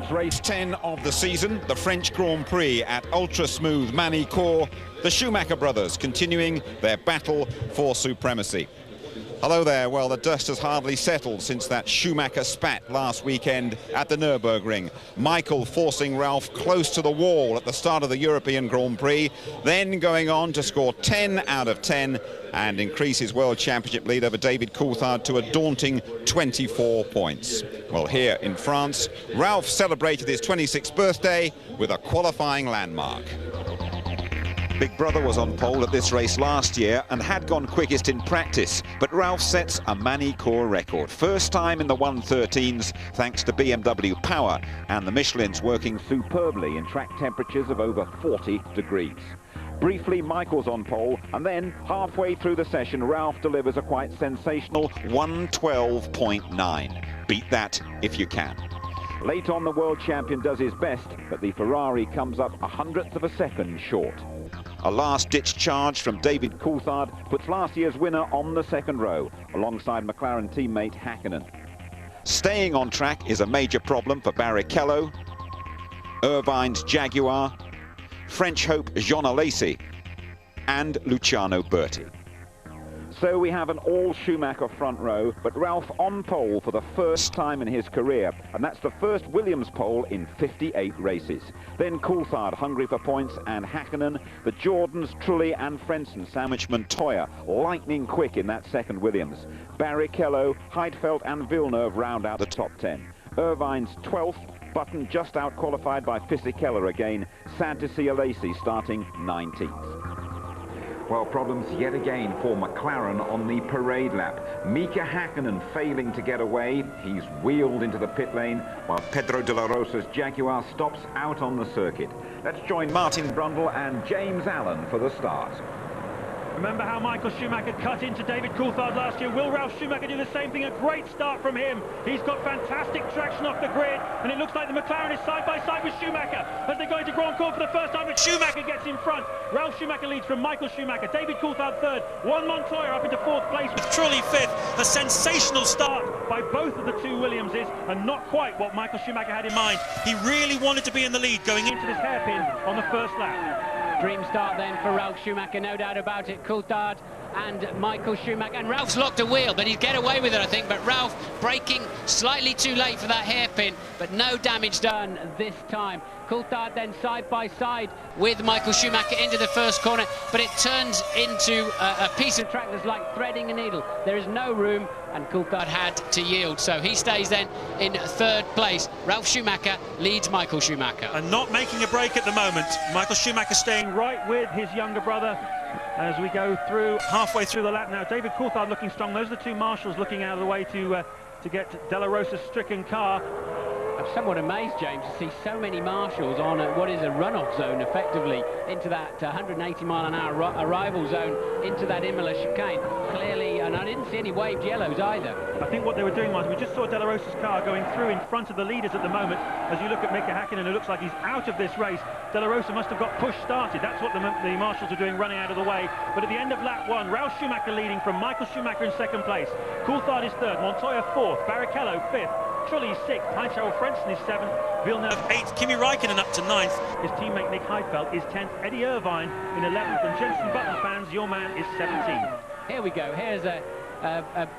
It's race 10 of the season, the French Grand Prix at ultra-smooth Manicourt. The Schumacher brothers continuing their battle for supremacy. Hello there. Well, the dust has hardly settled since that Schumacher spat last weekend at the Nürburgring. Michael forcing Ralph close to the wall at the start of the European Grand Prix, then going on to score 10 out of 10 and increase his World Championship lead over David Coulthard to a daunting 24 points. Well, here in France, Ralph celebrated his 26th birthday with a qualifying landmark. Big Brother was on pole at this race last year and had gone quickest in practice, but Ralph sets a Manicourt record. First time in the 113s thanks to BMW power and the Michelin's working superbly in track temperatures of over 40 degrees. Briefly, Michael's on pole, and then halfway through the session, Ralph delivers a quite sensational 112.9. Beat that if you can. Late on, the world champion does his best, but the Ferrari comes up 100th of a second short. A last-ditch charge from David Coulthard puts last year's winner on the second row, alongside McLaren teammate Hakkinen. Staying on track is a major problem for Barrichello, Irvine's Jaguar, French hope Jean Alesi, and Luciano Berti. So we have an all-Schumacher front row, but Ralph on pole for the first time in his career, and that's the first Williams pole in 58 races. Then Coulthard hungry for points, and Hakkinen, the Jordans, Trulli and Frentzen sandwich Montoya lightning quick in that second Williams. Barrichello, Heidfeld and Villeneuve round out the top 10. Irvine's 12th, Button just out-qualified by Fisichella again. Sad to see Alesi starting 19th. Well, problems yet again for McLaren on the parade lap. Mika Hakkinen failing to get away. He's wheeled into the pit lane, while Pedro de la Rosa's Jaguar stops out on the circuit. Let's join Martin Brundle and James Allen for the start. Remember how Michael Schumacher cut into David Coulthard last year? Will Ralf Schumacher do the same thing? A great start from him. He's got fantastic traction off the grid, and it looks like the McLaren is side by side with Schumacher as they go into Grand Court for the first time, but Schumacher gets in front. Ralf Schumacher leads from Michael Schumacher. David Coulthard third. Juan Montoya up into fourth place with Trulli fifth. A sensational start by both of the two Williamses, and not quite what Michael Schumacher had in mind. He really wanted to be in the lead going into this hairpin on the first lap. Dream start then for Ralf Schumacher, no doubt about it. Coulthard and Michael Schumacher, and Ralph's locked a wheel, but he'd get away with it, I think. But Ralph braking slightly too late for that hairpin, but no damage done this time. Coulthard then side by side with Michael Schumacher into the first corner, but it turns into a piece of track that's like threading a needle. There is no room, and Coulthard had to yield, so he stays then in third place. Ralf Schumacher leads Michael Schumacher. And not making a break at the moment. Michael Schumacher staying right with his younger brother as we go through halfway through the lap now. David Coulthard looking strong. Those are the two marshals looking out of the way to get De La Rosa's stricken car. I'm somewhat amazed, James, to see so many marshals on what is a runoff zone, effectively, into that 180-mile-an-hour arrival zone, into that Imola chicane. Clearly, and I didn't see any waved yellows either. I think what they were doing, Martin, we just saw De La Rosa's car going through in front of the leaders at the moment. As you look at Mika Hakkinen, it looks like he's out of this race. De La Rosa must have got pushed started. That's what the marshals are doing, running out of the way. But at the end of lap one, Ralf Schumacher leading from Michael Schumacher in second place. Coulthard is third, Montoya fourth, Barrichello fifth, Trulli is sixth, Heinz-Harald Frentzen is seventh, Villeneuve eighth, Kimi Raikkonen up to ninth. His teammate Nick Heidfeld is 10th, Eddie Irvine in 11th, and Jenson Button fans, your man is 17th. Here we go. Here's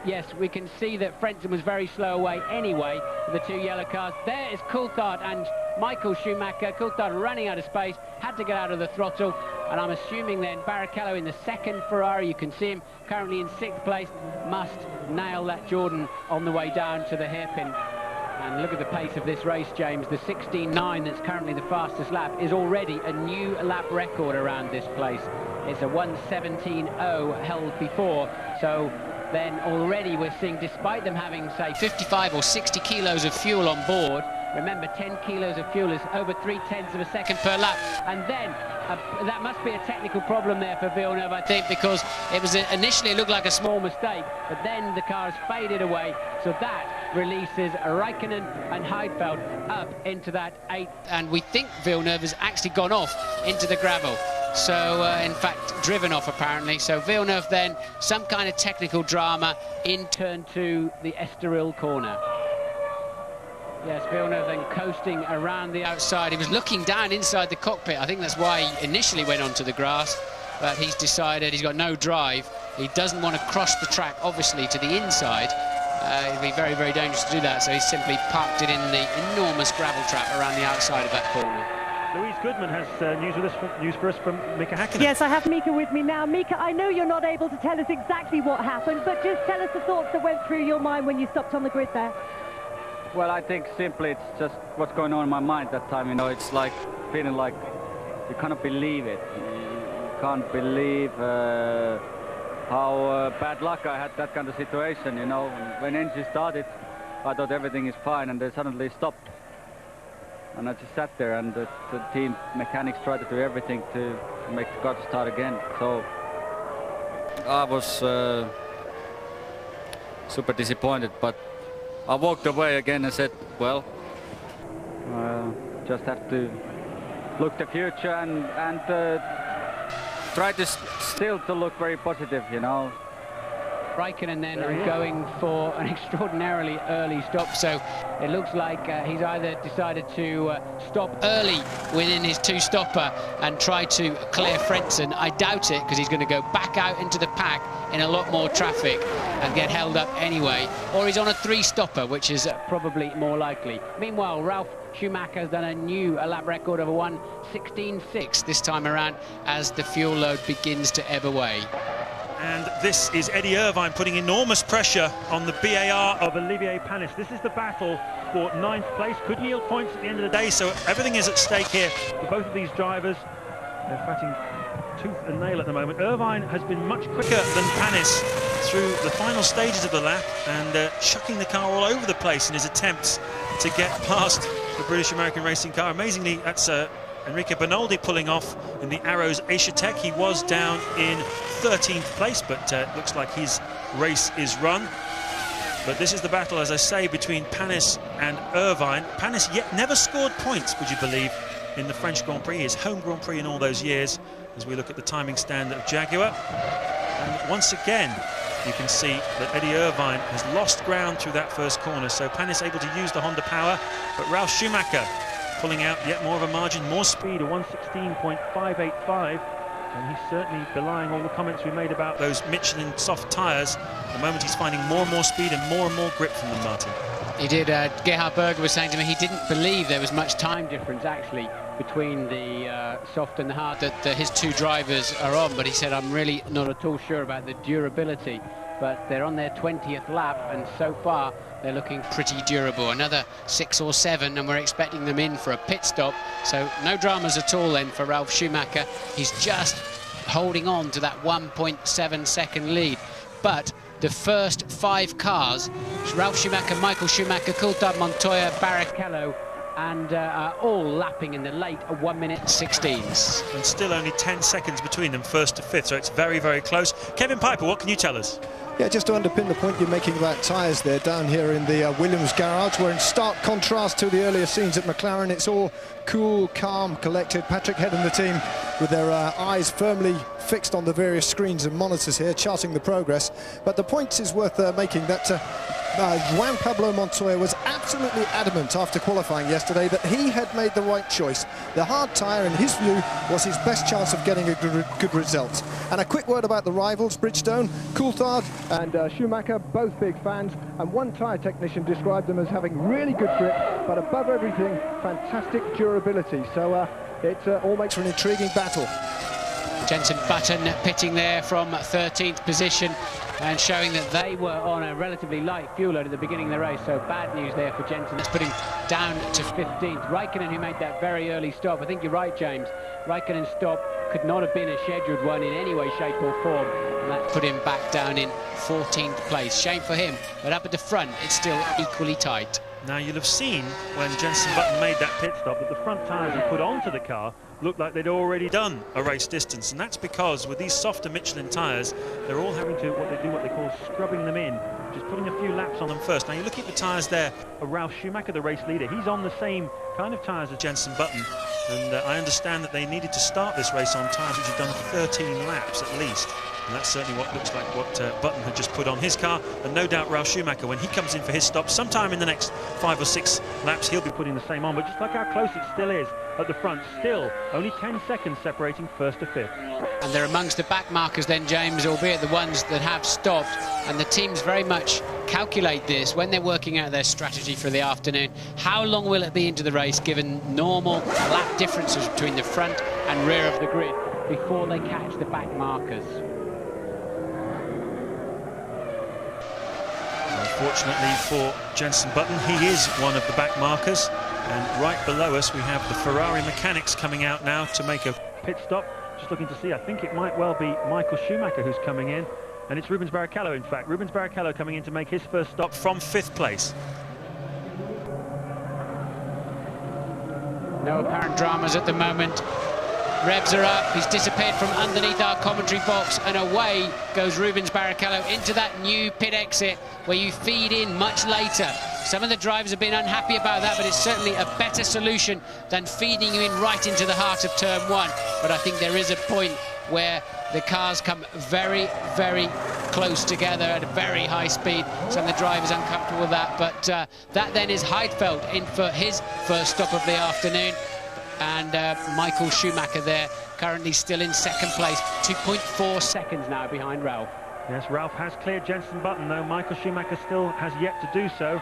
yes, we can see that Frentzen was very slow away anyway, with the two yellow cars. There is Coulthard and Michael Schumacher. Coulthard running out of space, had to get out of the throttle, and I'm assuming then Barrichello in the second Ferrari, you can see him currently in sixth place, must nail that Jordan on the way down to the hairpin. And look at the pace of this race, James. The 16.9 that's currently the fastest lap is already a new lap record around this place. It's a 1:17.0 held before, so then already we're seeing, despite them having, say, 55 or 60 kilos of fuel on board, remember 10 kilos of fuel is over 0.3 of a second per lap, and then that must be a technical problem there for Villeneuve, I think, because it was initially it looked like a small mistake, but then the car has faded away, so that releases Raikkonen and Heidfeld up into that 8th, and we think Villeneuve has actually gone off into the gravel. So, in fact, driven off apparently. So Villeneuve then, some kind of technical drama in turn 2, the Estoril corner. Yes, Villeneuve then coasting around the outside. He was looking down inside the cockpit. I think that's why he initially went onto the grass, but he's decided he's got no drive. He doesn't want to cross the track, obviously, to the inside. It'd be very, very dangerous to do that, so he's simply parked it in the enormous gravel trap around the outside of that corner. Louise Goodman has news for us from Mika Häkkinen. Yes, I have Mika with me now. Mika, I know you're not able to tell us exactly what happened, but just tell us the thoughts that went through your mind when you stopped on the grid there. Well, I think simply it's just what's going on in my mind that time. You know, it's like feeling like you cannot believe it. You can't believe how bad luck I had that kind of situation. You know, when engine started, I thought everything is fine, and they suddenly stopped. And I just sat there, and the team mechanics tried to do everything to make the car to start again. So I was super disappointed, but I walked away again and said, well, just have to look the future and try to still to look very positive, you know. Raikkonen then going for an extraordinarily early stop, so it looks like he's either decided to stop early within his two-stopper and try to clear Frentzen. I doubt it, because he's going to go back out into the pack in a lot more traffic and get held up anyway, or he's on a three-stopper, which is probably more likely. Meanwhile, Ralf Schumacher has done a new lap record of a 1:16.6 this time around as the fuel load begins to ebb away. And this is Eddie Irvine putting enormous pressure on the BAR of Olivier Panis. This is the battle for 9th place. Could yield points at the end of the day, so everything is at stake here for both of these drivers. They're fighting tooth and nail at the moment. Irvine has been much quicker than Panis through the final stages of the lap and chucking the car all over the place in his attempts to get past the British-American racing car. Amazingly, that's Enrique Bernoldi pulling off in the Arrows Asia Tech. He was down in 13th place, but it looks like his race is run. But this is the battle, as I say, between Panis and Irvine. Panis yet never scored points, would you believe, in the French Grand Prix, his home Grand Prix in all those years, as we look at the timing stand of Jaguar. And once again, you can see that Eddie Irvine has lost ground through that first corner, so Panis able to use the Honda power, but Ralf Schumacher pulling out yet more of a margin, more speed, a 1:16.585, and he's certainly belying all the comments we made about those Michelin soft tyres. At the moment he's finding more and more speed and more grip from them, Martin. He did. Gerhard Berger was saying to me he didn't believe there was much time difference actually between the soft and the hard that his two drivers are on, but he said, I'm really not at all sure about the durability, but they're on their 20th lap, and so far they're looking pretty durable. Another 6 or 7, and we're expecting them in for a pit stop, so no dramas at all then for Ralf Schumacher. He's just holding on to that 1.7 second lead, but the first 5 cars, Ralf Schumacher, Michael Schumacher, Coulthard, Montoya, Barrichello, and are all lapping in the late 1:16s. And still only 10 seconds between them, first to fifth, so it's very, very close. Kevin Piper, what can you tell us? Yeah, just to underpin the point you're making about tyres there down here in the Williams garage, we're in stark contrast to the earlier scenes at McLaren. It's all cool, calm, collected. Patrick Head and the team with their eyes firmly fixed on the various screens and monitors here, charting the progress. But the point is worth making that Juan Pablo Montoya was absolutely adamant after qualifying yesterday that he had made the right choice. The hard tyre, in his view, was his best chance of getting a good result. And a quick word about the rivals, Bridgestone, Coulthard and Schumacher, both big fans, and one tyre technician described them as having really good grip, but above everything, fantastic durability. So it all makes for an intriguing battle. Jenson Button pitting there from 13th position and showing that they were on a relatively light fuel load at the beginning of the race, so bad news there for Jenson. That's put him down to 15th. Raikkonen, who made that very early stop, I think you're right, James, Raikkonen's stop could not have been a scheduled one in any way, shape or form, and that put him back down in 14th place. Shame for him, but up at the front it's still equally tight. Now you'll have seen when Jenson Button made that pit stop that the front tyres he put onto the car looked like they'd already done a race distance, and that's because with these softer Michelin tyres they're all having to what they call scrubbing them in, just putting a few laps on them first. Now you look at the tyres there of Ralf Schumacher, the race leader. He's on the same kind of tyres as Jenson Button, And I understand that they needed to start this race on times which have done 13 laps at least. And that's certainly what looks like what Button had just put on his car. And no doubt Ralf Schumacher, when he comes in for his stop, sometime in the next 5 or 6 laps, he'll be putting the same on. But just look how close it still is at the front. Still only 10 seconds separating first to fifth. And they're amongst the back markers then, James, albeit the ones that have stopped. And the teams very much calculate this when they're working out their strategy for the afternoon. How long will it be into the race, given normal lap differences between the front and rear of the grid, before they catch the back markers? Unfortunately for Jenson Button, he is one of the back markers. And right below us, we have the Ferrari mechanics coming out now to make a pit stop. Just looking to see, I think it might well be Michael Schumacher who's coming in. And it's Rubens Barrichello, in fact. Rubens Barrichello coming in to make his first stop from 5th place. No apparent dramas at the moment. Revs are up, he's disappeared from underneath our commentary box, and away goes Rubens Barrichello into that new pit exit where you feed in much later. Some of the drivers have been unhappy about that, but it's certainly a better solution than feeding you in right into the heart of turn 1. But I think there is a point where the cars come very, very close together at a very high speed. Some of the drivers uncomfortable with that, but that then is Heidfeld in for his first stop of the afternoon. And Michael Schumacher there, currently still in 2nd place, 2.4 seconds now behind Ralf. Yes, Ralf has cleared Jenson Button, though Michael Schumacher still has yet to do so.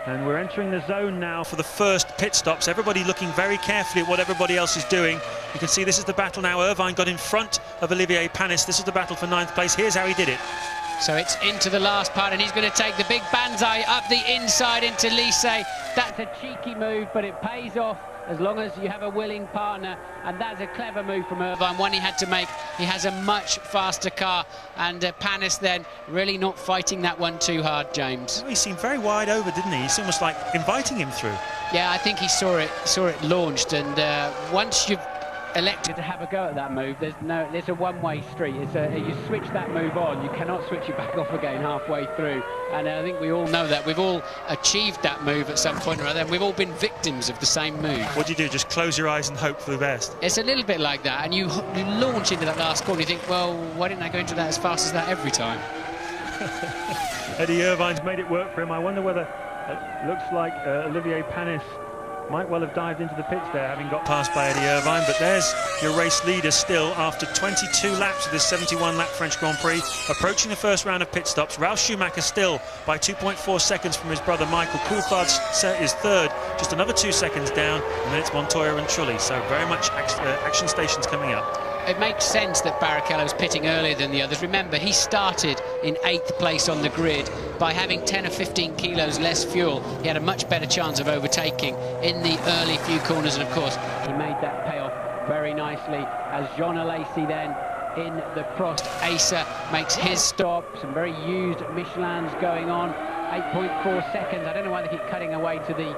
And we're entering the zone now for the first pit stops. Everybody looking very carefully at what everybody else is doing. You can see this is the battle now. Irvine got in front of Olivier Panis. This is the battle for 9th place. Here's how he did it. So it's into the last part, and he's going to take the big banzai up the inside into Lise. That's a cheeky move, but it pays off as long as you have a willing partner, and that's a clever move from Irvine, one he had to make. He has a much faster car, and Panis then really not fighting that one too hard, James. He seemed very wide over, didn't he? It's almost like inviting him through. Yeah, I think he saw it launched, and once you've elected to have a go at that move, there's a one-way street. You switch that move on, you cannot switch it back off again halfway through, and I think we all know that. We've all achieved that move at some point or other, and we've all been victims of the same move. What do you do, just close your eyes and hope for the best? It's a little bit like that, and you launch into that last corner, you think, well, why didn't I go into that as fast as that every time? Eddie Irvine's made it work for him. I wonder whether it looks like Olivier Panis might well have dived into the pits there, having got passed by Eddie Irvine. But there's your race leader still after 22 laps of this 71-lap French Grand Prix, approaching the first round of pit stops. Ralf Schumacher still by 2.4 seconds from his brother Michael. Coulthard is 3rd, just another 2 seconds down, and then it's Montoya and Trulli. So very much action stations coming up. It makes sense that Barrichello's pitting earlier than the others. Remember, he started in 8th place on the grid. By having 10 or 15 kilos less fuel, he had a much better chance of overtaking in the early few corners, and of course he made that pay off very nicely as Jean Alesi then in the Prost Acer makes his stop. Some very used Michelins going on. 8.4 seconds. I don't know why they keep cutting away to the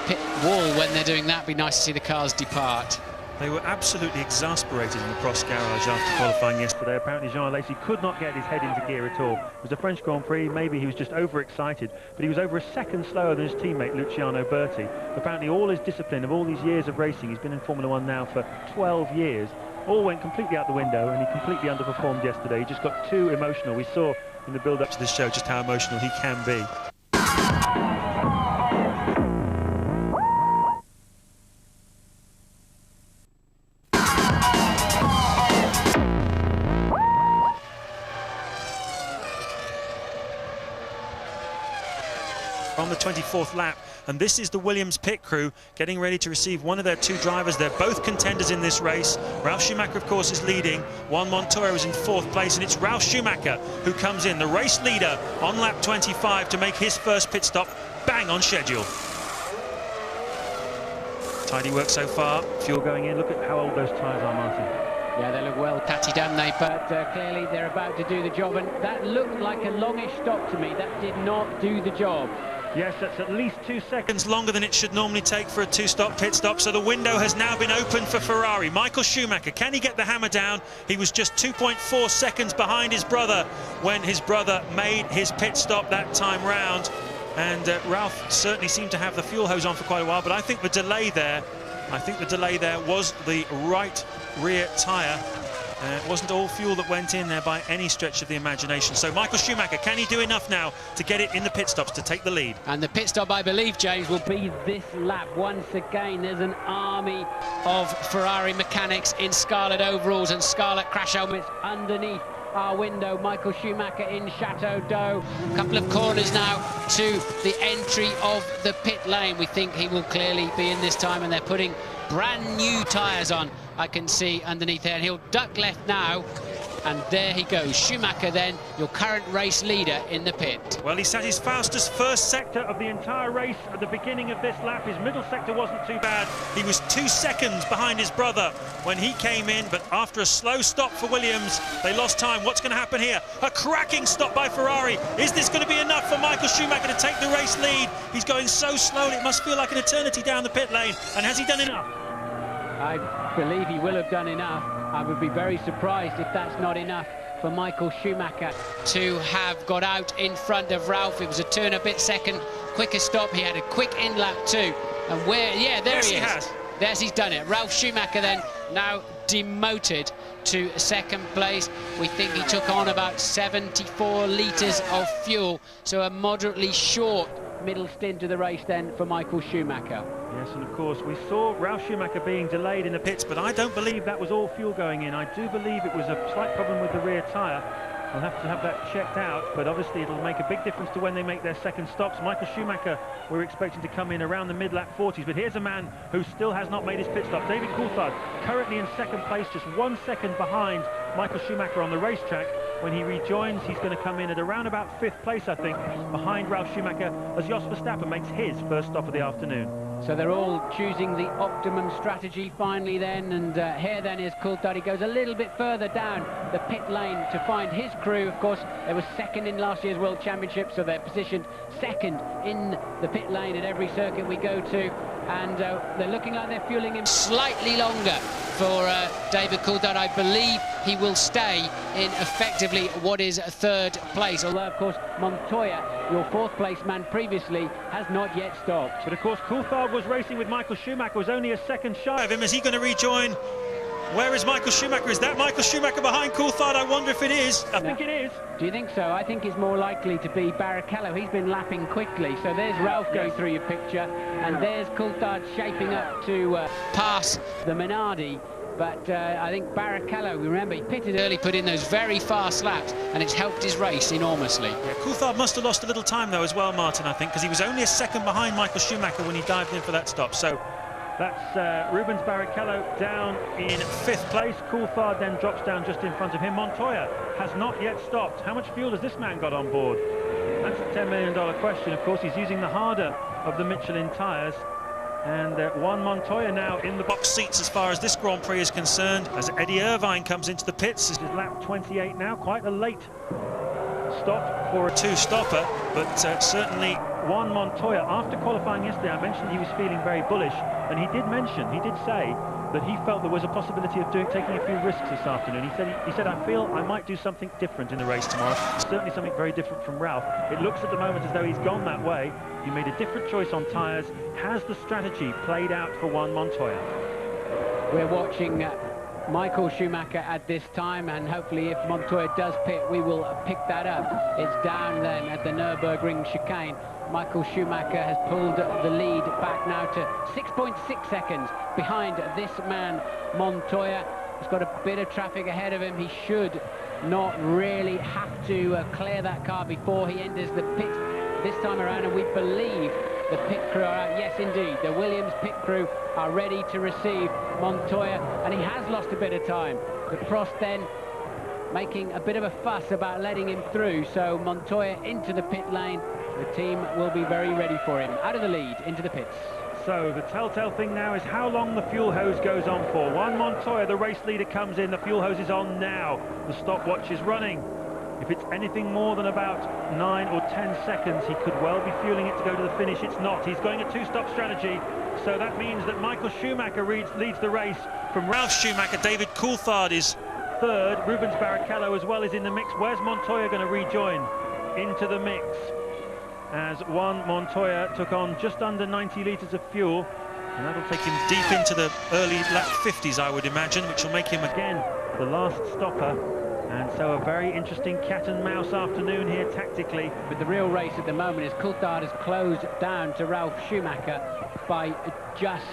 pit wall when they're doing that. It'd be nice to see the cars depart. They were absolutely exasperated in the Prost garage after qualifying yesterday. Apparently Jean Alesi could not get his head into gear at all. It was the French Grand Prix. Maybe he was just overexcited, but he was over a second slower than his teammate Luciano Berti. Apparently all his discipline of all these years of racing, he's been in Formula 1 now for 12 years, all went completely out the window, and he completely underperformed yesterday. He just got too emotional. We saw in the build-up to this show just how emotional he can be. On the 24th lap, and this is the Williams pit crew getting ready to receive one of their 2 drivers. They're both contenders in this race. Ralf Schumacher, of course, is leading. Juan Montoya is in 4th place, and it's Ralf Schumacher who comes in, the race leader on lap 25, to make his first pit stop, bang on schedule. Tidy work so far. Fuel going in. Look at how old those tyres are, Martin. Yeah, they look well tatty, don't they? But clearly they're about to do the job, and that looked like a longish stop to me. That did not do the job. Yes, that's at least 2 seconds longer than it should normally take for a 2-stop pit stop. So the window has now been opened for Ferrari. Michael Schumacher, can he get the hammer down? He was just 2.4 seconds behind his brother when his brother made his pit stop that time round. and Ralph certainly seemed to have the fuel hose on for quite a while, but I think the delay there was the right rear tyre. It wasn't all fuel that went in there by any stretch of the imagination. So Michael Schumacher, can he do enough now to get it in the pit stops to take the lead? And the pit stop, I believe, James, will be this lap. Once again, there's an army of Ferrari mechanics in scarlet overalls and scarlet crash helmets underneath our window. Michael Schumacher in Chateau d'Eau. A couple of corners now to the entry of the pit lane. We think he will clearly be in this time, and they're putting brand new tyres on, I can see underneath there, and he'll duck left now, and there he goes. Schumacher then, your current race leader in the pit. Well, he set his fastest first sector of the entire race at the beginning of this lap. His middle sector wasn't too bad. He was 2 seconds behind his brother when he came in, but after a slow stop for Williams, they lost time. What's going to happen here? A cracking stop by Ferrari. Is this going to be enough for Michael Schumacher to take the race lead? He's going so slowly, it must feel like an eternity down the pit lane. And has he done enough? I believe he will have done enough. I would be very surprised if that's not enough for Michael Schumacher to have got out in front of Ralph. It was a 2 and a bit second quicker stop. He had a quick in lap too. And where, yeah, there yes, he is. There's he's done it. Ralf Schumacher then now demoted to second place. We think he took on about 74 litres of fuel, so a moderately short middle stint of the race then for Michael Schumacher. Yes, and of course we saw Ralf Schumacher being delayed in the pits, but I don't believe that was all fuel going in. I do believe it was a slight problem with the rear tyre. I'll have to have that checked out, but obviously it'll make a big difference to when they make their second stops. Michael Schumacher, we're expecting to come in around the mid-lap 40s, but here's a man who still has not made his pit stop. David Coulthard, currently in second place, just 1 second behind Michael Schumacher on the racetrack. When he rejoins, he's going to come in at around about 5th place, I think, behind Ralf Schumacher, as Jos Verstappen makes his first stop of the afternoon. So they're all choosing the optimum strategy finally then, and here then is Coulthard. He goes a little bit further down the pit lane to find his crew. Of course, they were second in last year's World Championship, so they're positioned second in the pit lane at every circuit we go to, and they're looking like they're fueling him slightly longer for David Coulthard. I believe he will stay in effectively what is 3rd place, although of course Montoya, your 4th place man previously, has not yet stopped. But of course Coulthard was racing with Michael Schumacher, was only a second shy of him. Is he going to rejoin? Where is Michael Schumacher? Is that Michael Schumacher behind Coulthard? I wonder if it is. I think it is. Do you think so? I think it's more likely to be Barrichello. He's been lapping quickly. So there's Ralph going through your picture, and there's Coulthard shaping up to pass the Minardi. But I think Barrichello, remember, he pitted early, put in those very fast laps, and it's helped his race enormously. Yeah, Coulthard must have lost a little time, though, as well, Martin, I think, because he was only a second behind Michael Schumacher when he dived in for that stop. So that's Rubens Barrichello down in 5th place. Coulthard then drops down just in front of him. Montoya has not yet stopped. How much fuel has this man got on board? That's a $10 million question. Of course, he's using the harder of the Michelin tyres. And Juan Montoya now in the box seats as far as this Grand Prix is concerned, as Eddie Irvine comes into the pits. This is lap 28 now, quite a late stop for a 2-stopper, but certainly Juan Montoya, after qualifying yesterday, I mentioned he was feeling very bullish, and he did say that he felt there was a possibility of taking a few risks this afternoon. He said, I feel I might do something different in the race tomorrow. Certainly something very different from Ralph. It looks at the moment as though he's gone that way. He made a different choice on tyres. Has the strategy played out for Juan Montoya? We're watching Michael Schumacher at this time, and hopefully if Montoya does pit, we will pick that up. It's down then at the Nürburgring chicane. Michael Schumacher has pulled the lead back now to 6.6 seconds behind this man, Montoya. He's got a bit of traffic ahead of him. He should not really have to clear that car before he enters the pit this time around, and we believe the pit crew are out. Yes, indeed, the Williams pit crew are ready to receive Montoya, and he has lost a bit of time. The Prost then making a bit of a fuss about letting him through, so Montoya into the pit lane. The team will be very ready for him. Out of the lead, into the pits. So the telltale thing now is how long the fuel hose goes on for. Juan Montoya, the race leader, comes in. The fuel hose is on now. The stopwatch is running. If it's anything more than about 9 or 10 seconds, he could well be fueling it to go to the finish. It's not. He's going a 2-stop strategy. So that means that Michael Schumacher leads the race. From Ralf Schumacher, David Coulthard is 3rd. Rubens Barrichello as well is in the mix. Where's Montoya going to rejoin into the mix? as Juan Montoya took on just under 90 litres of fuel, and that'll take him Deep into the early lap 50s, I would imagine, which will make him again the last stopper. And so a very interesting cat and mouse afternoon here tactically. But the real race at the moment is Coulthard has closed down to Ralf Schumacher by just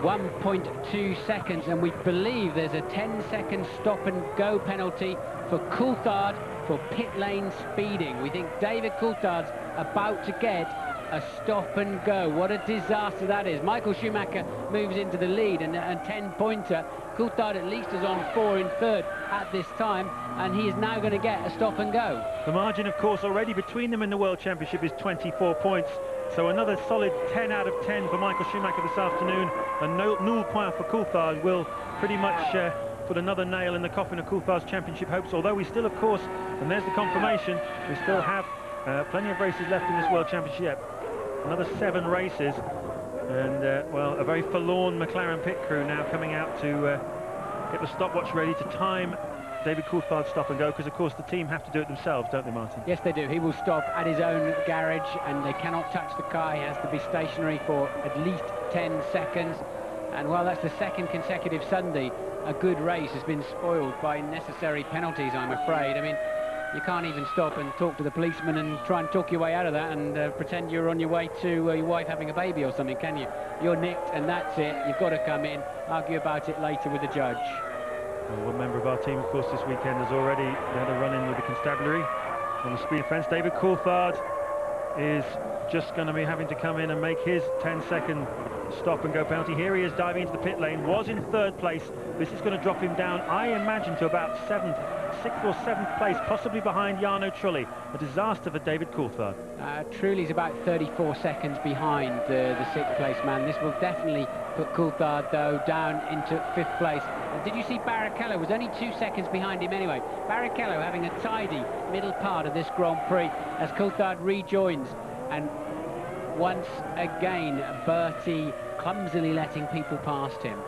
1.2 seconds, and we believe there's a 10-second stop and go penalty for Coulthard for pit lane speeding. We think David Coulthard's about to get a stop and go. What a disaster that is. Michael Schumacher moves into the lead, and a 10-pointer. Coulthard at least is on 4 in third at this time, and he is now going to get a stop and go. The margin, of course, already between them in the World Championship is 24 points. So another solid 10 out of 10 for Michael Schumacher this afternoon. And null point for Coulthard will pretty much put another nail in the coffin of Coulthard's championship hopes. Although we still, of course, and there's the confirmation, we still have plenty of races left in this World Championship. Another 7 races. And, well, a very forlorn McLaren pit crew now coming out to get the stopwatch ready to time David Coulthard's stop and go, because of course the team have to do it themselves, don't they, Martin? Yes, they do. He will stop at his own garage, and they cannot touch the car. He has to be stationary for at least 10 seconds. And while that's the second consecutive Sunday, a good race has been spoiled by necessary penalties, I'm afraid. I mean, you can't even stop and talk to the policeman and try and talk your way out of that and pretend you're on your way to your wife having a baby or something, can you? You're nicked and that's it. You've got to come in, argue about it later with the judge. Well, one member of our team, of course, this weekend has already had a run-in with the constabulary on the speed offence. David Coulthard is just going to be having to come in and make his 10-second stop and go penalty. Here he is diving into the pit lane, was in 3rd place. This is going to drop him down, I imagine, to about 6th or 7th place, possibly behind Jarno Trulli. A disaster for David Coulthard. Trulli's about 34 seconds behind the 6th place man. This will definitely put Coulthard, though, down into 5th place. Did you see Barrichello was only 2 seconds behind him anyway? Barrichello having a tidy middle part of this Grand Prix as Coulthard rejoins, and once again Bertie clumsily letting people past him.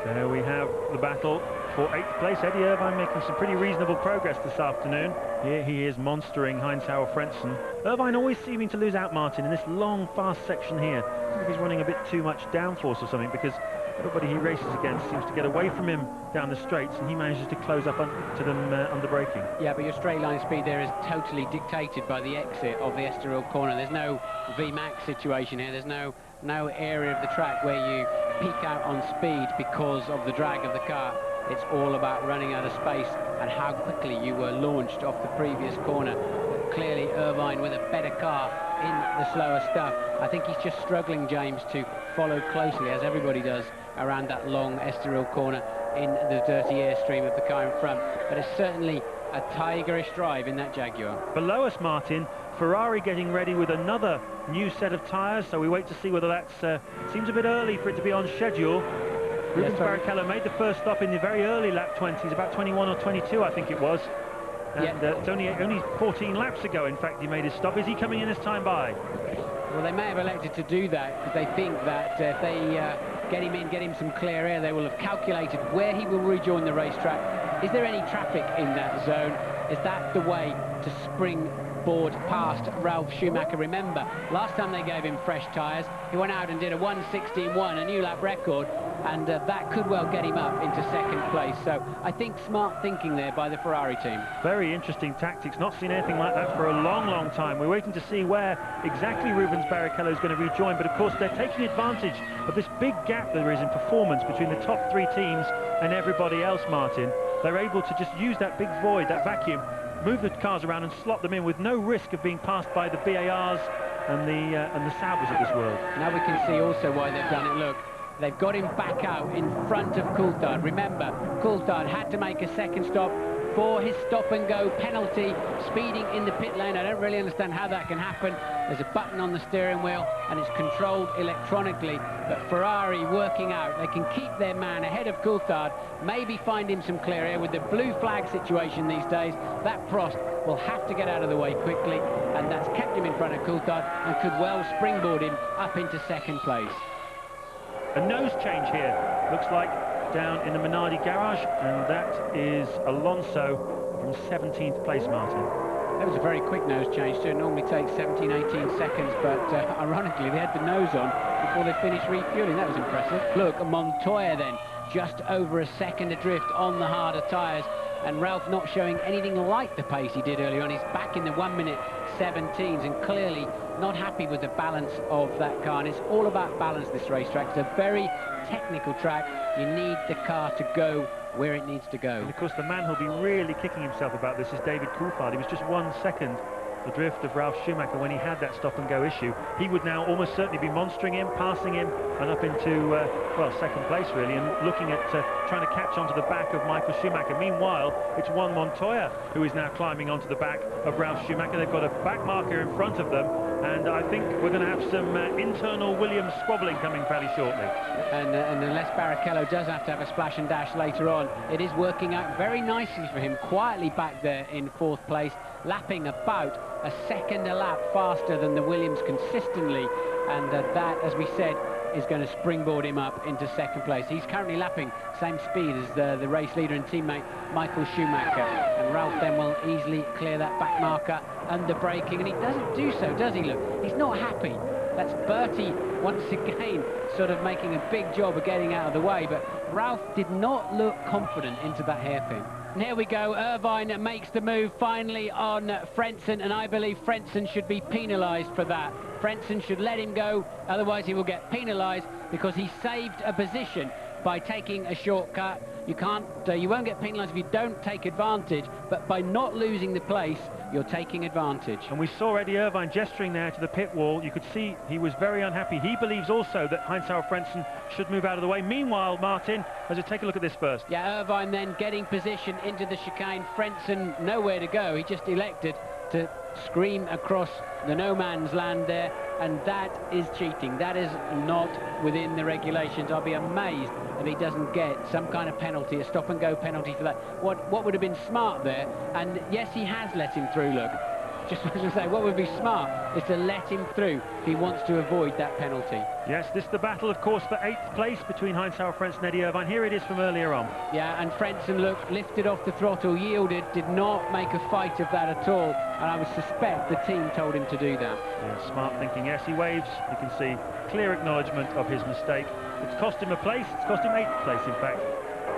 There we have the battle for 8th place. Eddie Irvine making some pretty reasonable progress this afternoon. Here he is monstering Heinz-Harald Frentzen. Irvine always seeming to lose out, Martin, in this long, fast section here. I think he's running a bit too much downforce or something, because everybody he races against seems to get away from him down the straights, and he manages to close up to them under braking. Yeah, but your straight line speed there is totally dictated by the exit of the Estoril corner. There's no VMAX situation here. There's no area of the track where you peak out on speed because of the drag of the car. It's all about running out of space and how quickly you were launched off the previous corner. But clearly Irvine with a better car in the slower stuff. I think he's just struggling, James, to follow closely, as everybody does, around that long Estoril corner in the dirty airstream of the car in front. But it's certainly a tigerish drive in that Jaguar. Below us, Martin, Ferrari getting ready with another new set of tyres, so we wait to see whether that's seems a bit early for it to be on schedule. Rubens Barrichello made the first stop in the very early lap 20s, about 21 or 22 I think it was, and it's only 14 laps ago in fact he made his stop. Is he coming in as time by? Well, they may have elected to do that because they think that if they get him in, get him some clear air, they will have calculated where he will rejoin the racetrack. Is there any traffic in that zone? Is that the way to springboard past Ralf Schumacher? Remember, last time they gave him fresh tyres, he went out and did a 1:16.1, a new lap record, and that could well get him up into 2nd place. So I think smart thinking there by the Ferrari team. Very interesting tactics. Not seen anything like that for a long, long time. We're waiting to see where exactly Rubens Barrichello is going to rejoin, but of course they're taking advantage of this big gap there is in performance between the top 3 teams and everybody else, Martin. They're able to just use that big void, that vacuum, move the cars around and slot them in with no risk of being passed by the BARs and the Saubers of this world. Now we can see also why they've done it. Look, they've got him back out in front of Coulthard. Remember, Coulthard had to make a 2nd stop for his stop-and-go penalty, speeding in the pit lane. I don't really understand how that can happen. There's a button on the steering wheel, and it's controlled electronically. But Ferrari working out, they can keep their man ahead of Coulthard, maybe find him some clear air. With the blue flag situation these days, that Prost will have to get out of the way quickly, and that's kept him in front of Coulthard and could well springboard him up into 2nd place. A nose change here, looks like, down in the Minardi garage, and that is Alonso from 17th place, Martin. That was a very quick nose change too. It normally takes 17, 18 seconds, but ironically they had the nose on before they finished refueling. That was impressive. Look, Montoya then, just over a second adrift on the harder tyres, and Ralph not showing anything like the pace he did earlier on. He's back in the 1:17s and clearly not happy with the balance of that car. And it's all about balance, this racetrack. It's a very technical track. You need the car to go where it needs to go. And of course, the man who'll be really kicking himself about this is David Coulthard. He was just 1 second adrift of Ralf Schumacher when he had that stop-and-go issue. He would now almost certainly be monstering him, passing him, and up into, well, second place, really, and looking at trying to catch onto the back of Michael Schumacher. Meanwhile, it's Juan Montoya who is now climbing onto the back of Ralf Schumacher. They've got a back marker in front of them, and I think we're going to have some internal Williams squabbling coming fairly shortly. And unless Barrichello does have to have a splash and dash later on, it is working out very nicely for him, quietly back there in 4th place, lapping about a second a lap faster than the Williams consistently, and that, as we said, is going to springboard him up into 2nd place. He's currently lapping same speed as the race leader and teammate Michael Schumacher, and Ralph then will easily clear that back marker under braking, and he doesn't do so, does he? Look, he's not happy. That's Bertie once again sort of making a big job of getting out of the way, but Ralph did not look confident into that hairpin. And here we go, Irvine makes the move finally on Frentzen, and I believe Frentzen should be penalised for that. Frentzen should let him go, otherwise he will get penalised because he saved a position by taking a shortcut. You won't get penalised if you don't take advantage, but by not losing the place, you're taking advantage. And we saw Eddie Irvine gesturing there to the pit wall. You could see he was very unhappy. He believes also that Heinz-Harald Frentzen should move out of the way. Meanwhile, Martin, let's take a look at this first. Yeah, Irvine then getting position into the chicane. Frentzen nowhere to go. He just elected to scream across the no man's land there, and that is cheating. That is not within the regulations. I'll be amazed if he doesn't get some kind of penalty, a stop-and-go penalty for that. What would have been smart there, and yes, he has let him through, look. Just wanted to say, what would be smart is to let him through if he wants to avoid that penalty. Yes, this is the battle, of course, for 8th place between Heinz-Harald Frentzen and Eddie Irvine. Here it is from earlier on. Yeah, and Frentzen, look, lifted off the throttle, yielded, did not make a fight of that at all, and I would suspect the team told him to do that. Yeah, smart thinking. Yes, he waves. You can see clear acknowledgement of his mistake. It's cost him a place. It's cost him 8th place, in fact.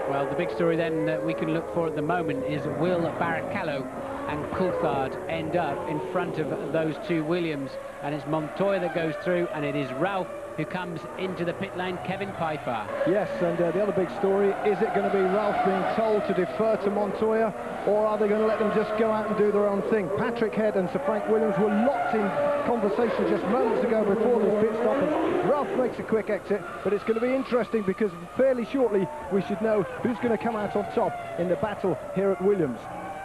Well, the big story then that we can look for at the moment is will Barrichello and Coulthard end up in front of those two Williams, and it's Montoya that goes through, and it is Ralph who comes into the pit lane, Kevin Piper. Yes, and the other big story, is it going to be Ralph being told to defer to Montoya, or are they going to let them just go out and do their own thing? Patrick Head and Sir Frank Williams were locked in conversation just moments ago before this pit stop, and Ralph makes a quick exit, but it's going to be interesting because fairly shortly we should know who's going to come out on top in the battle here at Williams.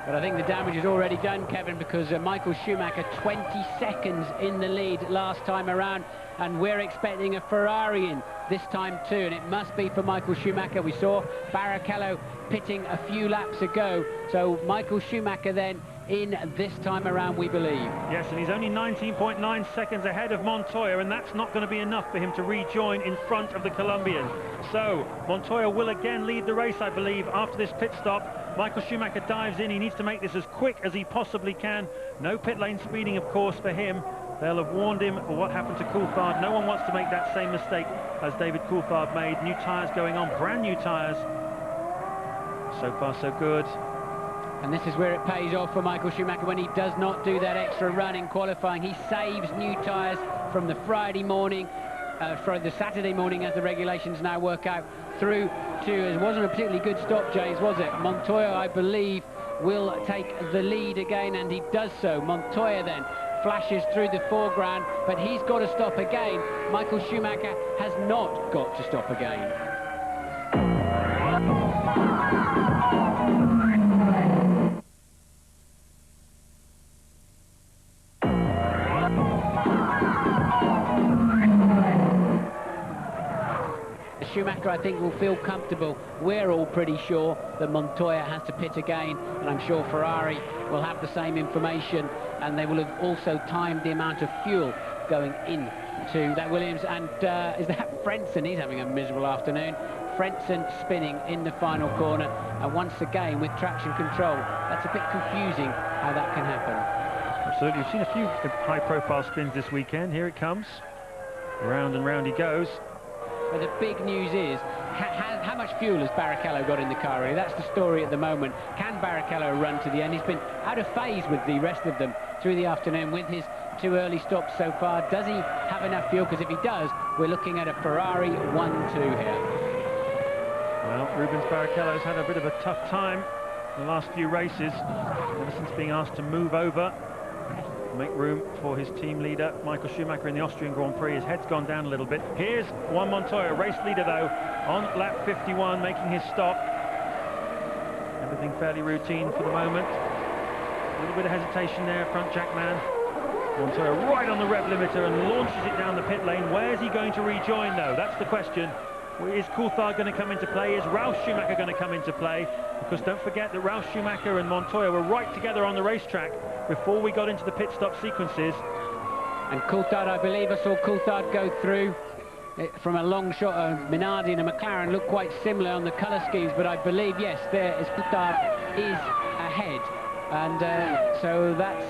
But I think the damage is already done, Kevin, because Michael Schumacher 20 seconds in the lead last time around, and we're expecting a Ferrari in this time too, and it must be for Michael Schumacher. We saw Barrichello pitting a few laps ago, so Michael Schumacher then in this time around, we believe. Yes, and he's only 19.9 seconds ahead of Montoya, and that's not going to be enough for him to rejoin in front of the Colombian. So Montoya will again lead the race, I believe, after this pit stop. Michael Schumacher dives in. He needs to make this as quick as he possibly can. No pit lane speeding, of course, for him. They'll have warned him of what happened to Coulthard. No one wants to make that same mistake as David Coulthard made. New tyres going on, brand new tyres. So far, so good. And this is where it pays off for Michael Schumacher when he does not do that extra run in qualifying. He saves new tyres from the Friday morning, from the Saturday morning, as the regulations now work out, through to, it wasn't a particularly good stop, James, was it? Montoya, I believe, will take the lead again, and he does so. Montoya then flashes through the foreground, but he's got to stop again. Michael Schumacher has not got to stop again. Schumacher, I think, will feel comfortable. We're all pretty sure that Montoya has to pit again, and I'm sure Ferrari will have the same information, and they will have also timed the amount of fuel going in to that Williams. And is that Frentzen? He's having a miserable afternoon. Frentzen spinning in the final corner, and once again with traction control. That's a bit confusing how that can happen. Absolutely. We've seen a few high-profile spins this weekend. Here it comes. Round and round he goes. But the big news is, how much fuel has Barrichello got in the car, really? That's the story at the moment. Can Barrichello run to the end? He's been out of phase with the rest of them through the afternoon with his 2 early stops so far. Does he have enough fuel? Because if he does, we're looking at a Ferrari 1-2 here. Well, Rubens Barrichello's had a bit of a tough time in the last few races, ever since being asked to move over, make room for his team leader, Michael Schumacher, in the Austrian Grand Prix. His head's gone down a little bit. Here's Juan Montoya, race leader though, on lap 51, making his stop. Everything fairly routine for the moment. A little bit of hesitation there, front jack man. Montoya right on the rev limiter and launches it down the pit lane. Where's he going to rejoin though? That's the question. Is Coulthard going to come into play? Is Ralf Schumacher going to come into play? Because don't forget that Ralf Schumacher and Montoya were right together on the racetrack before we got into the pit stop sequences. And Coulthard, I believe I saw Coulthard go through from a long shot. Minardi and a McLaren look quite similar on the colour schemes, but I believe, yes, there is Coulthard is ahead. And so that's,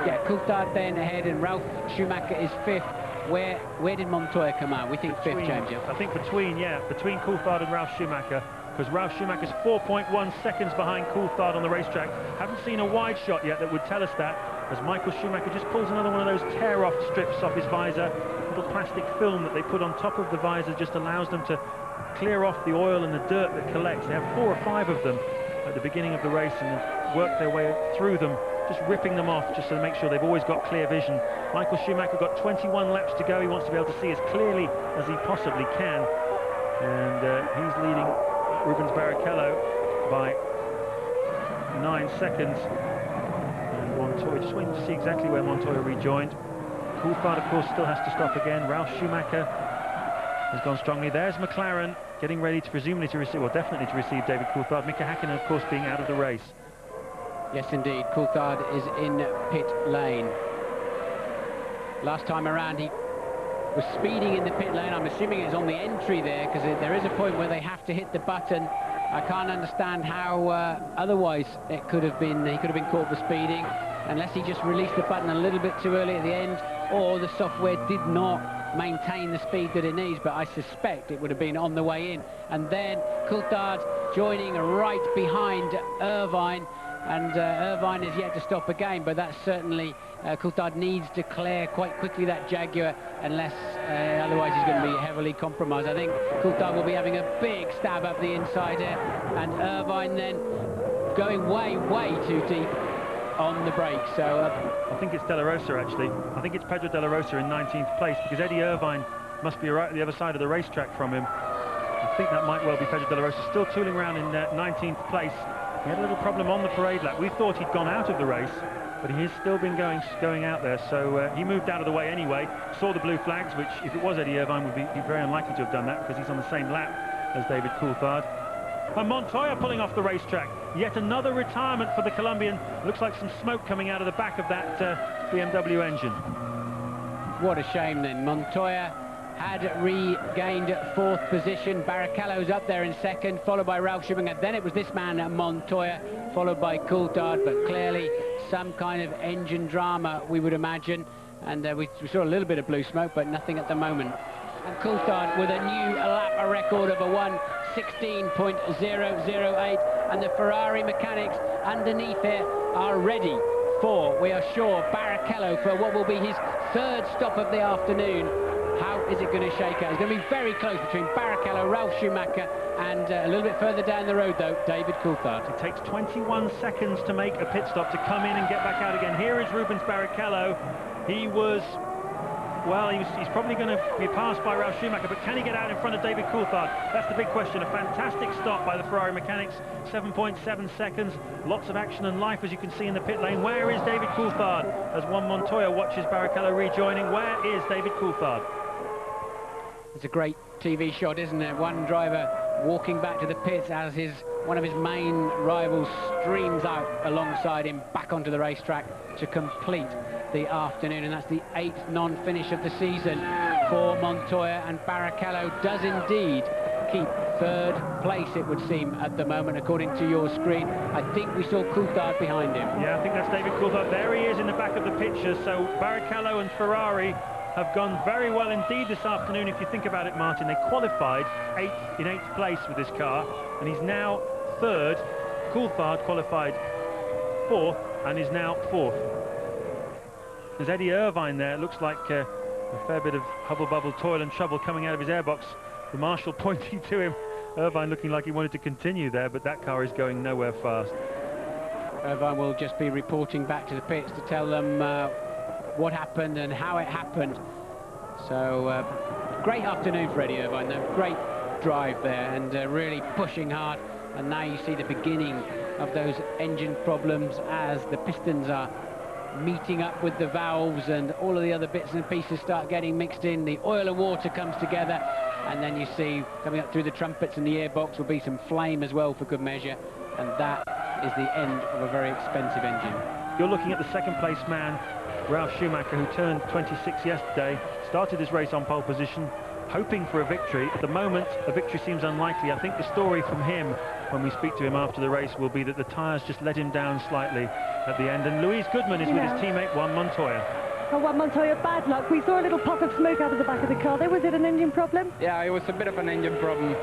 yeah, Coulthard then ahead, and Ralf Schumacher is 5th. Where did Montoya come out? We think 5th, James. Yeah. I think between Coulthard and Ralf Schumacher, because Ralf Schumacher's 4.1 seconds behind Coulthard on the racetrack. Haven't seen a wide shot yet that would tell us that, as Michael Schumacher just pulls another one of those tear-off strips off his visor. Little plastic film that they put on top of the visor just allows them to clear off the oil and the dirt that collects. They have 4 or 5 of them at the beginning of the race and work their way through them, just ripping them off just to make sure they've always got clear vision. Michael Schumacher got 21 laps to go. He wants to be able to see as clearly as he possibly can, and he's leading Rubens Barrichello by 9 seconds. And Montoya, just waiting to see exactly where Montoya rejoined. Coulthard, of course, still has to stop again. Ralf Schumacher has gone strongly. There's McLaren getting ready to presumably to receive, well, definitely to receive David Coulthard. Mika Häkkinen, of course, being out of the race. Yes, indeed. Coulthard is in pit lane. Last time around, he was speeding in the pit lane. I'm assuming it's on the entry there, because there is a point where they have to hit the button. I can't understand how otherwise it could have been. He could have been caught for speeding, unless he just released the button a little bit too early at the end, or the software did not maintain the speed that it needs. But I suspect it would have been on the way in. And then Coulthard joining right behind Irvine. And Irvine is yet to stop again, but that's certainly Coulthard needs to clear quite quickly that Jaguar, unless otherwise he's going to be heavily compromised. I think Coulthard will be having a big stab up the inside here, and Irvine then going way too deep on the brakes. So I think it's De La Rosa, actually. I think it's Pedro De La Rosa in 19th place, because Eddie Irvine must be right at the other side of the racetrack from him. I think that might well be Pedro De La Rosa, still tooling around in 19th place. He had a little problem on the parade lap. We thought he'd gone out of the race, but he has still been going out there. So he moved out of the way anyway, saw the blue flags, which if it was Eddie Irvine would be very unlikely to have done that, because he's on the same lap as David Coulthard. And Montoya pulling off the racetrack. Yet another retirement for the Colombian. Looks like some smoke coming out of the back of that BMW engine. What a shame then. Montoya had regained 4th position. Barrichello's up there in 2nd, followed by Ralf Schumacher. Then it was this man, Montoya, followed by Coulthard, but clearly some kind of engine drama, we would imagine. And we saw a little bit of blue smoke, but nothing at the moment. And Coulthard with a new lap record of a 1:16.008, and the Ferrari mechanics underneath here are ready for, we are sure, Barrichello for what will be his 3rd stop of the afternoon. How is it going to shake out? It's going to be very close between Barrichello, Ralf Schumacher, and a little bit further down the road, though, David Coulthard. It takes 21 seconds to make a pit stop, to come in and get back out again. Here is Rubens Barrichello. He was, well, he's probably going to be passed by Ralf Schumacher, but can he get out in front of David Coulthard? That's the big question. A fantastic stop by the Ferrari mechanics, 7.7 seconds. Lots of action and life, as you can see in the pit lane. Where is David Coulthard? As Juan Montoya watches Barrichello rejoining, where is David Coulthard? It's a great TV shot, isn't it? One driver walking back to the pits as one of his main rivals streams out alongside him back onto the racetrack to complete the afternoon, and that's the 8th non-finish of the season for Montoya. And Barrichello does indeed keep third place, it would seem, at the moment, according to your screen. I think we saw Coulthard behind him. Yeah, I think that's David Coulthard. There he is in the back of the picture. So Barrichello and Ferrari have gone very well indeed this afternoon. If you think about it, Martin, they qualified in eighth place with this car, and he's now third. Coulthard qualified fourth and is now fourth. There's Eddie Irvine there. It looks like a fair bit of hubble bubble, toil and trouble coming out of his airbox. The marshal pointing to him. Irvine looking like he wanted to continue there, but that car is going nowhere fast. Irvine will just be reporting back to the pits to tell them what happened and how it happened. So great afternoon for Eddie Irvine though. Great drive there, and really pushing hard. And now you see the beginning of those engine problems as the pistons are meeting up with the valves, and all of the other bits and pieces start getting mixed in. The oil and water comes together, and then you see coming up through the trumpets and the airbox will be some flame as well for good measure, and that is the end of a very expensive engine. You're looking at the second place man, Ralf Schumacher, who turned 26 yesterday, started his race on pole position, hoping for a victory. At the moment, a victory seems unlikely. I think the story from him, when we speak to him after the race, will be that the tyres just let him down slightly at the end. And Luis Goodman is with his teammate Juan Montoya. Oh, Juan Montoya, bad luck. We saw a little puff of smoke out of the back of the car there. Was it an engine problem? Yeah, it was a bit of an engine problem.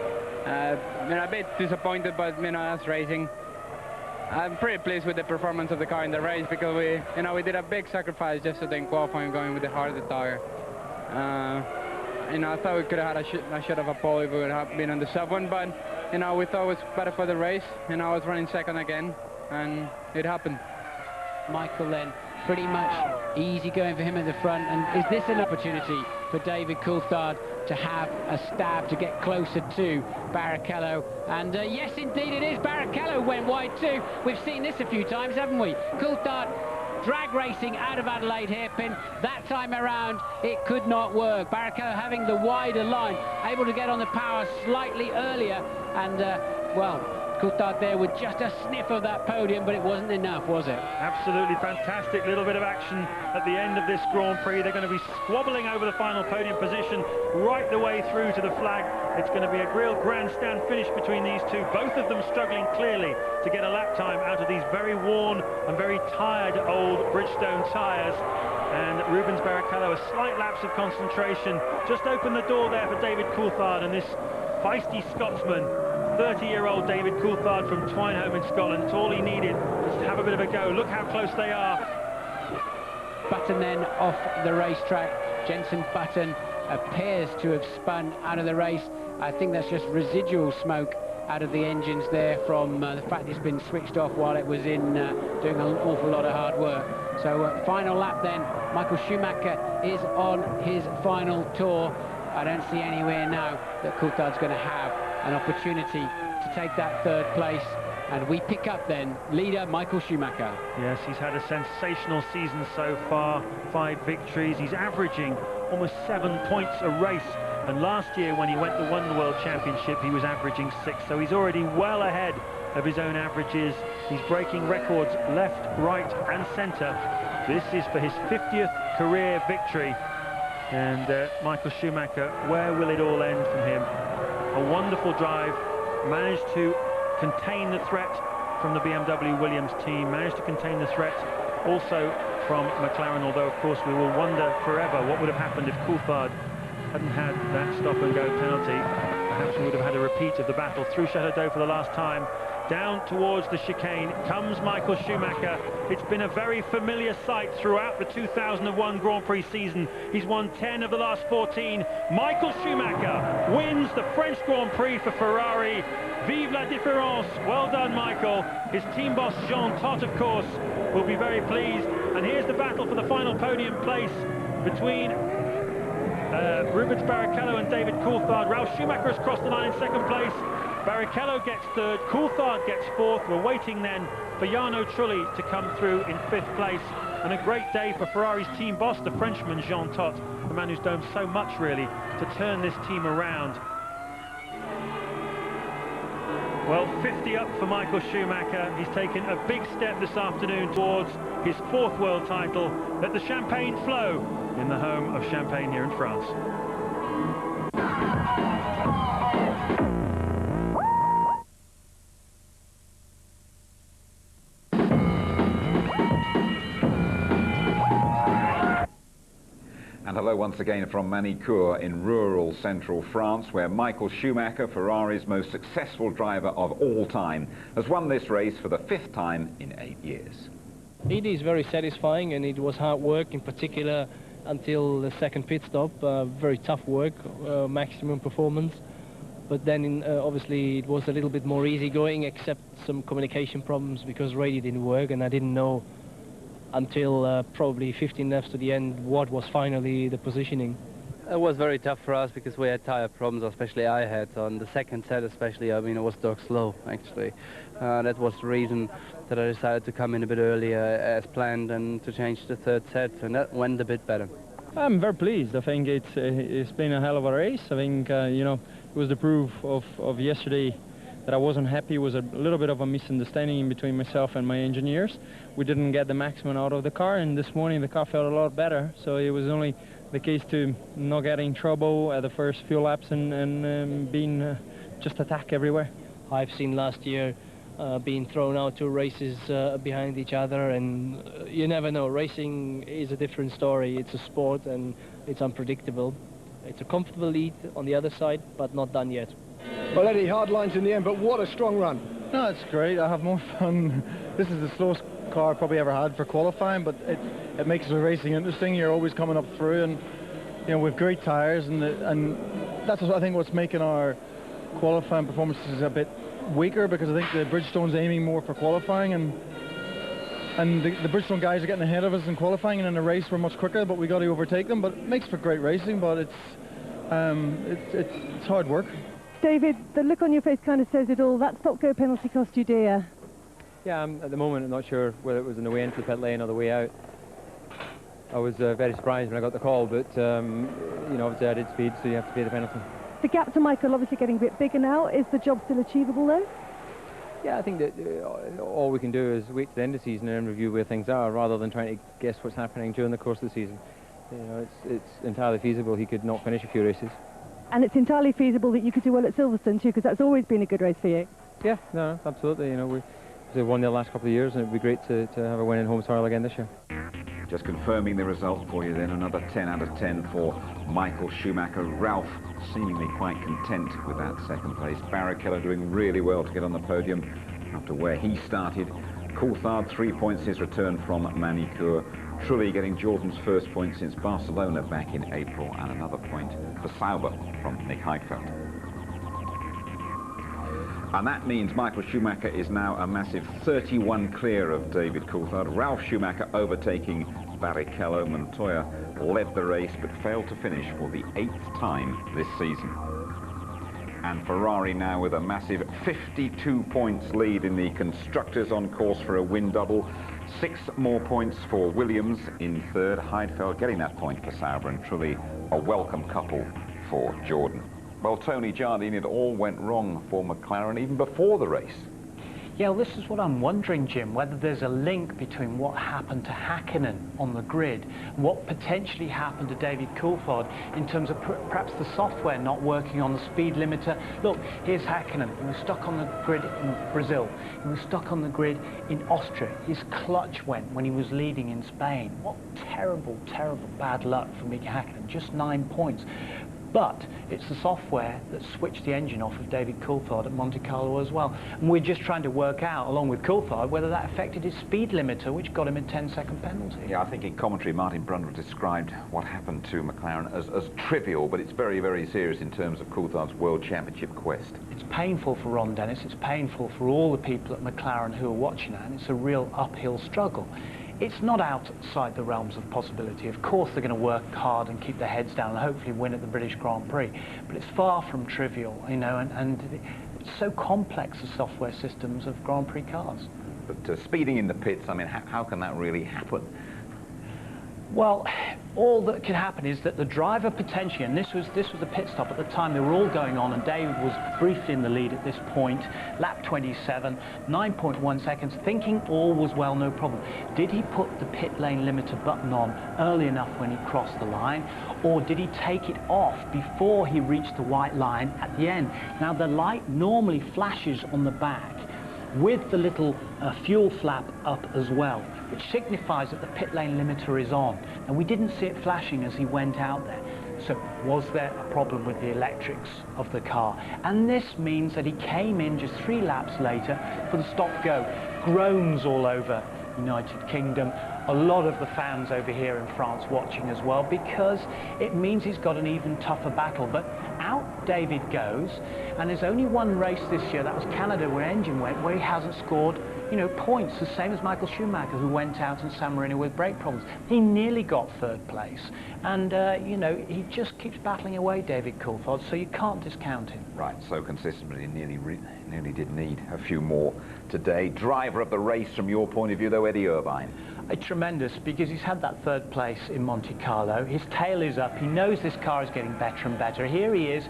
A bit disappointed, but that's racing. I'm pretty pleased with the performance of the car in the race, because we did a big sacrifice yesterday in qualifying, going with the harder tire. I thought we could have had a shot of a pole if we would have been on the sub one, but we thought it was better for the race, and I was running second again, and it happened. Michael then pretty much easy going for him at the front, and is this an opportunity for David Coulthard to have a stab to get closer to Barrichello? And yes indeed it is. Barrichello went wide too. We've seen this a few times, haven't we? Coulthard drag racing out of Adelaide hairpin. That time around it could not work. Barrichello having the wider line, able to get on the power slightly earlier, and well, Coulthard there with just a sniff of that podium, but it wasn't enough, was it? Absolutely fantastic little bit of action at the end of this Grand Prix. They're going to be squabbling over the final podium position right the way through to the flag. It's going to be a real grandstand finish between these two, both of them struggling clearly to get a lap time out of these very worn and very tired old Bridgestone tyres. And Rubens Barrichello, a slight lapse of concentration, just opened the door there for David Coulthard, and this feisty Scotsman, 30-year-old David Coulthard from Twineholme in Scotland. It's all he needed, just to have a bit of a go. Look how close they are. Button then off the racetrack. Jenson Button appears to have spun out of the race. I think that's just residual smoke out of the engines there from the fact it's been switched off while it was in doing an awful lot of hard work. So final lap then. Michael Schumacher is on his final tour. I don't see anywhere now that Coulthard's going to have an opportunity to take that third place, and we pick up then leader Michael Schumacher. Yes, he's had a sensational season so far, 5 victories. He's averaging almost 7 points a race, and last year when he won the World Championship he was averaging 6, so he's already well ahead of his own averages. He's breaking records left, right and centre. This is for his 50th career victory. And Michael Schumacher, where will it all end from him? A wonderful drive, managed to contain the threat from the BMW Williams team, managed to contain the threat also from McLaren, although of course we will wonder forever what would have happened if Coulthard hadn't had that stop-and-go penalty. Perhaps we would have had a repeat of the battle through Chateau for the last time. Down towards the chicane comes Michael Schumacher. It's been a very familiar sight throughout the 2001 Grand Prix season. He's won 10 of the last 14. Michael Schumacher wins the French Grand Prix for Ferrari. Vive la différence. Well done, Michael. His team boss, Jean Todt, of course, will be very pleased. And here's the battle for the final podium place between Rubens Barrichello and David Coulthard. Ralf Schumacher has crossed the line in second place. Barrichello gets third, Coulthard gets fourth. We're waiting then for Jarno Trulli to come through in fifth place. And a great day for Ferrari's team boss, the Frenchman Jean Todt, the man who's done so much really to turn this team around. Well, 50 up for Michael Schumacher. He's taken a big step this afternoon towards his 4th world title. Let the champagne flow in the home of Champagne here in France. once again from Manicourt in rural central France, where Michael Schumacher, Ferrari's most successful driver of all time, has won this race for the 5th time in 8 years. It is very satisfying, and it was hard work, in particular until the second pit stop. Very tough work, maximum performance. But then obviously it was a little bit more easygoing, except some communication problems because radio didn't work, and I didn't know until probably 15 laps to the end what was finally the positioning. It was very tough for us because we had tire problems, especially I had. On the second set especially, I mean, it was dog slow, actually. That was the reason that I decided to come in a bit earlier as planned and to change the third set, and that went a bit better. I'm very pleased. I think it's been a hell of a race. I think, you know, it was the proof of yesterday that I wasn't happy. It was a little bit of a misunderstanding in between myself and my engineers. We didn't get the maximum out of the car, and this morning the car felt a lot better. So it was only the case to not get in trouble at the first few laps and being just attack everywhere. I've seen last year being thrown out 2 races behind each other, and you never know. Racing is a different story. It's a sport and it's unpredictable. It's a comfortable lead on the other side, but not done yet. Well, Eddie, hard lines in the end, but what a strong run. No, it's great. I have more fun. This is the slowest car I probably ever had for qualifying, but it makes the racing interesting. You're always coming up through, and you know, with great tires, and that's what I think what's making our qualifying performances a bit weaker, because I think the Bridgestone's aiming more for qualifying, and the Bridgestone guys are getting ahead of us in qualifying, and in the race we're much quicker, but we got to overtake them. But it makes for great racing, but it's hard work. David, the look on your face kind of says it all. That stop-go penalty cost you dear. Yeah, at the moment I'm not sure whether it was on the way into the pit lane or the way out. I was very surprised when I got the call, but you know, obviously I did speed, so you have to pay the penalty. The gap to Michael obviously getting a bit bigger now. Is the job still achievable though? Yeah, I think that all we can do is wait to the end of the season and review where things are, rather than trying to guess what's happening during the course of the season. You know, it's entirely feasible he could not finish a few races. And it's entirely feasible that you could do well at Silverstone too, because that's always been a good race for you. Yeah, no, absolutely. You know, we've won the last couple of years, and it'd be great to have a win in home soil again this year. Just confirming the result for you then, another 10 out of 10 for Michael Schumacher. Ralph seemingly quite content with that second place. Barrichello doing really well to get on the podium after where he started. Coulthard, 3 points his return from Manicourt. Trulli getting Jordan's first point since Barcelona back in April, and another point for Sauber from Nick Heidfeld. And that means Michael Schumacher is now a massive 31 clear of David Coulthard. Ralf Schumacher overtaking Barrichello. Montoya led the race but failed to finish for the 8th time this season. And Ferrari now with a massive 52 points lead in the constructors, on course for a win double. 6 more points for Williams in third. Heidfeld getting that point for Sauber, and Trulli a welcome couple for Jordan. Well, Tony Jardine, it all went wrong for McLaren even before the race. Yeah, well, this is what I'm wondering, Jim, whether there's a link between what happened to Häkkinen on the grid and what potentially happened to David Coulthard in terms of perhaps the software not working on the speed limiter. Look, here's Häkkinen. He was stuck on the grid in Brazil. He was stuck on the grid in Austria. His clutch went when he was leading in Spain. What terrible, terrible bad luck for Mika Häkkinen. Just 9 points. But it's the software that switched the engine off of David Coulthard at Monte Carlo as well. And we're just trying to work out, along with Coulthard, whether that affected his speed limiter, which got him a 10-second penalty. Yeah, I think in commentary, Martin Brundle described what happened to McLaren as trivial, but it's very, very serious in terms of Coulthard's World Championship quest. It's painful for Ron Dennis. It's painful for all the people at McLaren who are watching that, and it's a real uphill struggle. It's not outside the realms of possibility. Of course they're going to work hard and keep their heads down and hopefully win at the British Grand Prix, but it's far from trivial, you know, and it's so complex, the software systems of Grand Prix cars. But speeding in the pits, I mean, how can that really happen? Well, all that can happen is that the driver potentially, and this was a pit stop at the time, they were all going on, and David was briefly in the lead at this point, lap 27, 9.1 seconds, thinking all was well, no problem. Did he put the pit lane limiter button on early enough when he crossed the line, or did he take it off before he reached the white line at the end? Now, the light normally flashes on the back with the little fuel flap up as well. which signifies that the pit lane limiter is on. And we didn't see it flashing as he went out there. So was there a problem with the electrics of the car? And this means that he came in just 3 laps later for the stop-go. Groans all over United Kingdom. A lot of the fans over here in France watching as well, because it means he's got an even tougher battle. But out David goes, and there's only one race this year, that was Canada, where engine went, where he hasn't scored, you know, points, the same as Michael Schumacher, who went out in San Marino with brake problems. He nearly got 3rd place, and you know, he just keeps battling away, David Coulthard, so you can't discount him. Right, so consistently, nearly did need a few more today. Driver of the race from your point of view, though, Eddie Irvine. Tremendous, because he's had that 3rd place in Monte Carlo. His tail is up. He knows this car is getting better and better. Here he is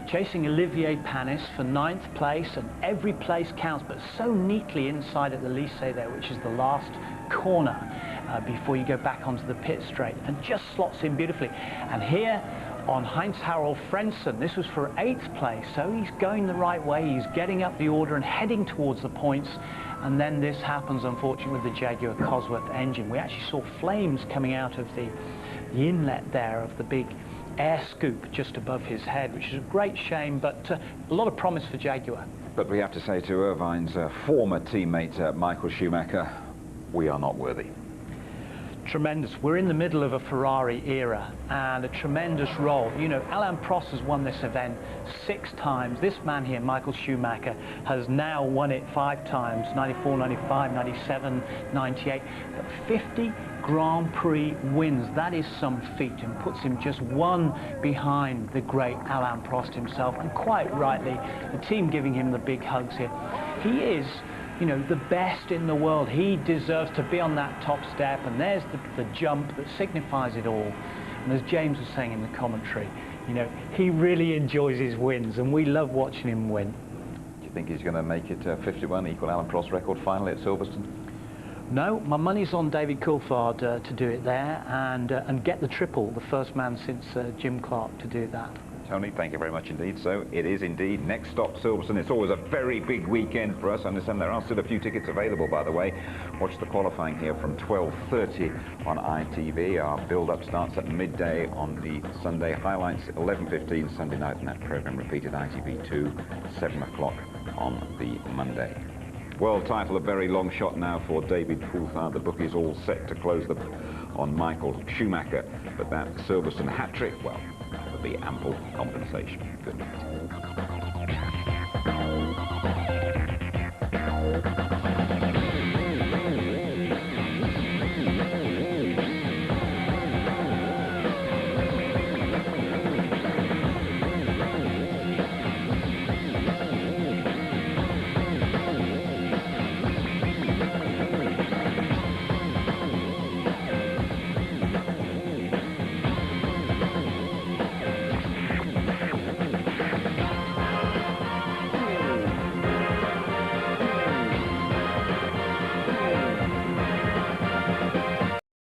chasing Olivier Panis for 9th place, and every place counts, but so neatly inside at the Lycée there, which is the last corner before you go back onto the pit straight, and just slots in beautifully. And here on Heinz-Harald Frentzen, this was for 8th place, so he's going the right way. He's getting up the order and heading towards the points. And then this happens, unfortunately, with the Jaguar Cosworth engine. We actually saw flames coming out of the inlet there of the big air scoop just above his head, which is a great shame, but a lot of promise for Jaguar. But we have to say to Irvine's former teammate, Michael Schumacher, we are not worthy. Tremendous. We're in the middle of a Ferrari era, and a tremendous role. You know, Alain Prost has won this event 6 times. This man here, Michael Schumacher, has now won it 5 times, 94, 95, 97, 98. But 50 Grand Prix wins, that is some feat, and puts him just 1 behind the great Alain Prost himself, and quite rightly, the team giving him the big hugs here. He is, you know, the best in the world. He deserves to be on that top step, and there's the jump that signifies it all. And as James was saying in the commentary, you know, he really enjoys his wins, and we love watching him win. Do you think he's going to make it 51, equal Alain Prost's record finally at Silverstone? No, my money's on David Coulthard to do it there, and get the triple, the first man since Jim Clark to do that. Tony, thank you very much indeed. So it is indeed next stop Silverstone. It's always a very big weekend for us. I understand there are still a few tickets available, by the way. Watch the qualifying here from 12:30 on ITV. Our build-up starts at midday on the Sunday. Highlights 11:15 Sunday night, and that programme repeated ITV2, 7 o'clock on the Monday. World title, a very long shot now for David Coulthard. The bookies all set to close on Michael Schumacher, but that Silverstone hat-trick, well, that would be ample compensation. Good night.